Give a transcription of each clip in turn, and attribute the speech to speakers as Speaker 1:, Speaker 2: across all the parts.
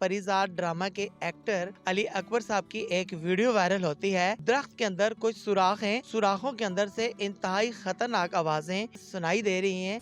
Speaker 1: परिजात drama के actor Ali Akbar साहब की एक वीडियो वायरल होती है। दरख्त के अंदर कुछ सुराख हैं, सुराखों के अंदर से इंतहाई खतरनाक आवाजें सुनाई दे रही हैं।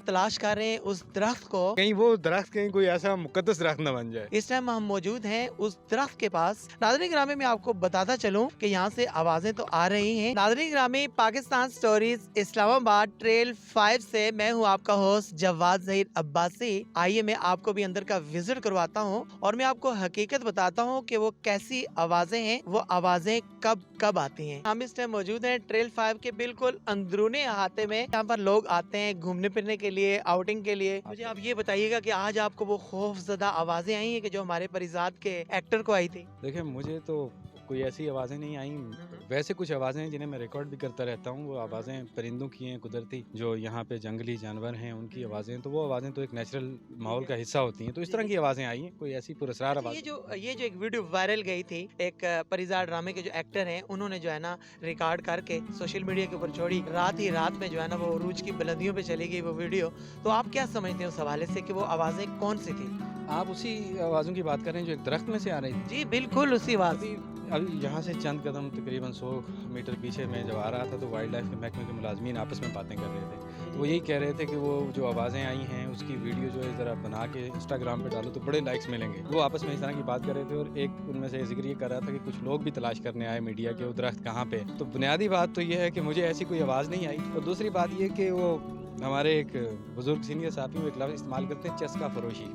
Speaker 1: तलाश कर रहे हैं उस दरख्त को,
Speaker 2: कहीं वो दरख्त कहीं कोई ऐसा मुकद्दस दरख्त न बन जाए।
Speaker 1: इस टाइम हम मौजूद हैं उस दरख्त के पास। नाज़रीन ग्रामी में आपको बताता चलूं कि यहाँ से आवाजें तो आ रही हैं। नाज़रीन ग्रामी, पाकिस्तान स्टोरीज इस्लामाबाद ट्रेल 5 से मैं हूँ आपका होस्ट जवाद ज़हीर अब्बासी। आइए मैं आपको भी अंदर का विजिट करवाता हूँ और मैं आपको हकीकत बताता हूँ कि वो कैसी आवाजें हैं, वो आवाजें कब कब आती हैं। हम इस टाइम मौजूद हैं ट्रेल 5 के बिल्कुल अंदरूनी अहाते में। यहाँ पर लोग आते हैं घूमने फिरने के लिए, आउटिंग के लिए। मुझे आप ये बताइएगा कि आज आपको वो खौफजदा आवाजें आई हैं कि जो हमारे परिजात के एक्टर को आई थी?
Speaker 2: देखिए, मुझे तो कोई ऐसी आवाज़ें नहीं आई। वैसे कुछ आवाज़ें हैं जिन्हें मैं रिकॉर्ड भी करता रहता हूँ। वो आवाज़ें परिंदों की हैं, कुदरती जो यहाँ पे जंगली जानवर हैं उनकी आवाज़ें। तो वो आवाज़ें तो एक नेचुरल माहौल का हिस्सा होती हैं। तो इस तरह की आवाज़ें आई हैं, कोई ऐसी पुरस्कार आवाज़।
Speaker 1: ये जो एक वीडियो वायरल गई थी, एक परिजात ड्रामे के जो एक्टर हैं उन्होंने जो है ना रिकॉर्ड करके सोशल मीडिया के ऊपर छोड़ी। रात ही रात में जो है ना वो उरूज की बुलंदियों पे चली गई वो वीडियो। तो आप क्या समझते हैं उस हवाले से कि वो आवाजें कौन सी थी?
Speaker 2: आप उसी आवाज़ों की बात कर रहे हैं जो एक दरख्त में से आ रही थी?
Speaker 1: जी बिल्कुल उसी आवाज।
Speaker 2: अभी यहाँ से चंद कदम तकरीबन 100 मीटर पीछे मैं जब आ रहा था तो वाइल्ड लाइफ के महकमे के मुलाजमीन आपस में बातें कर रहे थे। तो वो यही कह रहे थे कि वो जो आवाज़ें आई हैं उसकी वीडियो जो है ज़रा बना के इंस्टाग्राम पे डालो तो बड़े लाइक्स मिलेंगे। वो आपस में इस तरह की बात कर रहे थे और एक उनमें से जिक्र ये कर रहा था कि कुछ लोग भी तलाश करने आए मीडिया के वो दरख्त कहाँ पे। तो बुनियादी बात तो ये है कि मुझे ऐसी कोई आवाज़ नहीं आई। और दूसरी बात ये कि वो हमारे एक बुजुर्ग सीनियर साहब वो एक लफ्ज़ इस्तेमाल करते हैं, चस्का फरोशी।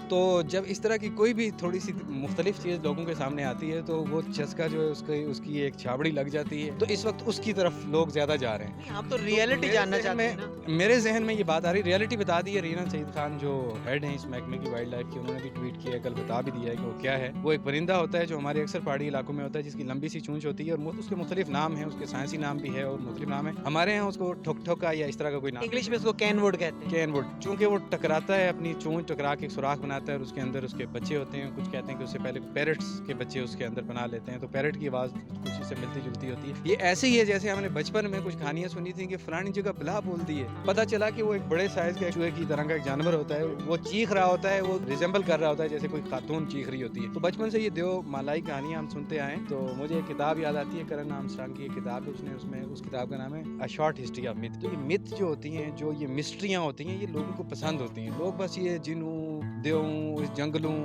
Speaker 2: तो जब इस तरह की कोई भी थोड़ी सी मुख्तलिफ चीज़ लोगों के सामने आती है तो वो चस्का जो है उसकी एक छाबड़ी लग जाती है। तो इस वक्त उसकी तरफ लोग ज़्यादा जा रहे हैं।
Speaker 1: आप तो रियलिटी जानना चाहते हैं ना?
Speaker 2: मेरे जहन में ये बात आ रही, रियलिटी बता दी है। रीना सईद खान जो हेड हैं इस महकमे की वाइल्ड लाइफ की, उन्होंने भी ट्वीट किया है, कल बता भी दिया है कि वो क्या है। वो एक परिंदा होता है जो हमारे अक्सर पहाड़ी इलाकों में होता है, जिसकी लंबी सी चूंच होती है और उसके मुख्तलिफ नाम हैं, उसके साइंसी नाम भी है और मुख्तलिफ नाम है। हमारे यहाँ उसको ठोक ठोका या इस तरह का कोई नाम,
Speaker 1: इंग्लिश में उसको कैनवुड कहते हैं।
Speaker 2: कैनवुड। चूंकि वो टकराता है, अपनी चोंच टकरा के एक सुराख बनाता है और उसके अंदर उसके बच्चे होते हैं। कुछ कहते हैं कि उससे पहले पैरट्स के बच्चे उसके अंदर बना लेते हैं। तो पैरट की आवाज़ कुछ इससे मिलती जुलती होती है। ये ऐसे ही है जैसे हमने बचपन में कुछ कहानियां सुनी थी कि फलानी जगह बला बोल दी है। पता चला कि वो एक बड़े साइज का चूहे की तरह का एक जानवर होता है। वो चीख रहा होता है, वो रिजेंबल कर रहा होता है जैसे कोई खातून चीख रही होती है। तो बचपन से ये देव मालाई कहानियां हम सुनते आए। तो मुझे एक किताब याद आती है, करण आर्मस्ट्रांग की एक किताब है, उसने उस किताब का नाम है a short history of myth. तो ये मिथ जो होती हैं, जो ये मिस्ट्रियाँ होती हैं, ये लोगों को पसंद होती हैं। लोग बस ये जिनों, देवों, जंगलों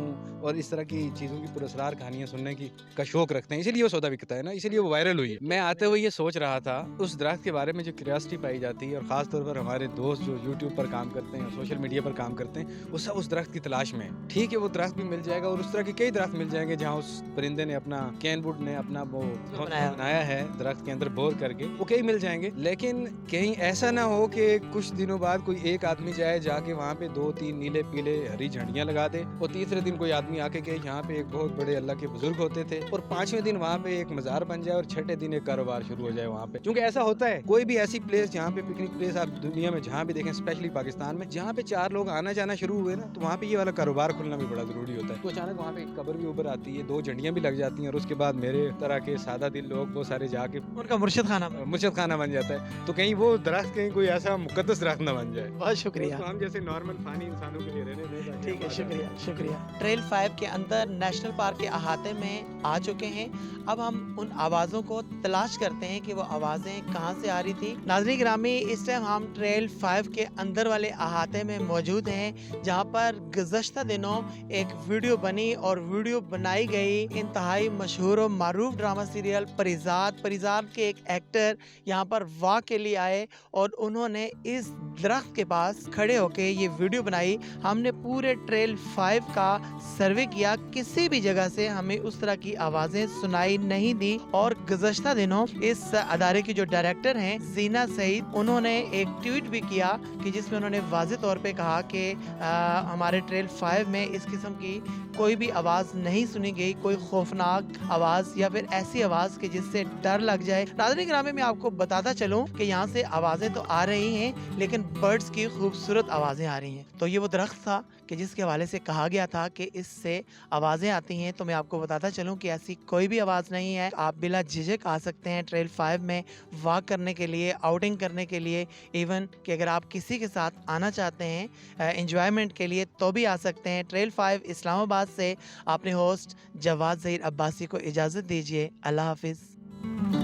Speaker 2: और इस तरह की चीज़ों की पुरस्कार कहानियां सुनने की का शौक रखते हैं। इसीलिए वो सौदा बिकता है ना, इसीलिए वो वायरल हुई है। मैं आते हुए ये सोच रहा था उस दरख्त के बारे में जो क्यूरियोसिटी पाई जाती है, और ख़ास तौर पर हमारे दोस्त जो यूट्यूब पर काम करते हैं और सोशल मीडिया पर काम करते हैं, वो सब उस दरख्त की तलाश में। ठीक है, वो दरख्त भी मिल जाएगा और उस तरह के कई दरख्त मिल जाएंगे जहाँ उस परिंदे ने अपना, कैनवुड ने अपना वो बनाया है दरख्त के अंदर बोर करके, वो कई मिल जाएंगे। लेकिन कहीं ऐसा ना हो कि कुछ दिनों बाद कोई एक आदमी जाके वहाँ पे 2-3 नीले पीले हरी झंडियाँ लगा दे और तीसरे दिन कोई आदमी आके कहे यहाँ पे एक बहुत बड़े अल्लाह के बुजुर्ग होते थे, और 5वें दिन वहाँ पे एक मजार बन जाए और 6ठे दिन एक कारोबार शुरू हो जाए वहाँ पे। क्योंकि ऐसा होता है, कोई भी ऐसी प्लेस जहाँ पे पिकनिक प्लेस आप दुनिया में जहाँ भी देखें, स्पेशली पाकिस्तान में, जहाँ पे 4 लोग आना जाना शुरू हुए ना, तो वहाँ पे ये वाला कारोबार खुलना भी बड़ा जरूरी होता है। तो अचानक वहाँ पे एक कब्र भी उभर आती है, 2 झंडियाँ भी लग जाती हैं और उसके बाद मेरे तरह के सादा दिल लोग वो सारे जाके
Speaker 1: उनका मुर्शिद खाना
Speaker 2: बन जाता है। तो कहीं वो दरख्त कहीं कोई ऐसा मुकद्दस दरख्त न बन जाए।
Speaker 1: बहुत शुक्रिया।
Speaker 2: तो हम जैसे नॉर्मल फानी इंसानों के लिए रहने दें।
Speaker 1: ठीक है, शुक्रिया। ट्रेल 5 के अंदर नेशनल पार्क के अहाते में आ चुके हैं। अब हम उन आवाज़ों को तलाश करते हैं कि वो आवाज़ें कहाँ से आ रही थी। नाज़रीन ग्रामी, इस टाइम हम ट्रेल 5 के अंदर वाले अहाते में मौजूद हैं, जहाँ पर गुज़श्ता दिनों एक वीडियो बनी और वीडियो बनाई गई इंतहाई मशहूर और मारूफ ड्रामा सीरियल परिजात के एक एक्टर यहाँ पर वॉक के लिए आए और उन्होंने इस दरख्त के पास खड़े होके ये वीडियो बनाई। हमने पूरे ट्रेल 5 का सर्वे किया, किसी भी जगह से हमें उस तरह की आवाजें सुनाई नहीं दी। और गुज़श्ता दिनों इस अदारे की जो डायरेक्टर हैं ज़ीना सईद, उन्होंने एक ट्वीट भी किया कि जिसमें उन्होंने वाज़ेह तौर पे कहा कि हमारे ट्रेल 5 में इस किस्म की कोई भी आवाज़ नहीं सुनी गई, कोई खौफनाक आवाज़ या फिर ऐसी आवाज़ कि जिससे डर लग जाए। नाज़रीन ग्रामी, मैं आपको बताता चलूँ कि यहाँ से आवाज़ें तो आ रही हैं लेकिन बर्ड्स की खूबसूरत आवाज़ें आ रही हैं। तो ये वो दरख्त था कि चेंजेस के हवाले से कहा गया था कि इससे आवाज़ें आती हैं, तो मैं आपको बताता चलूँ कि ऐसी कोई भी आवाज़ नहीं है। आप बिला झिझक आ सकते हैं ट्रेल 5 में वॉक करने के लिए, आउटिंग करने के लिए, इवन कि अगर आप किसी के साथ आना चाहते हैं एंजॉयमेंट के लिए तो भी आ सकते हैं। ट्रेल 5 इस्लामाबाद से अपने होस्ट जवाद ज़हीर अब्बासी को इजाज़त दीजिए। अल्लाह हाफ़िज़।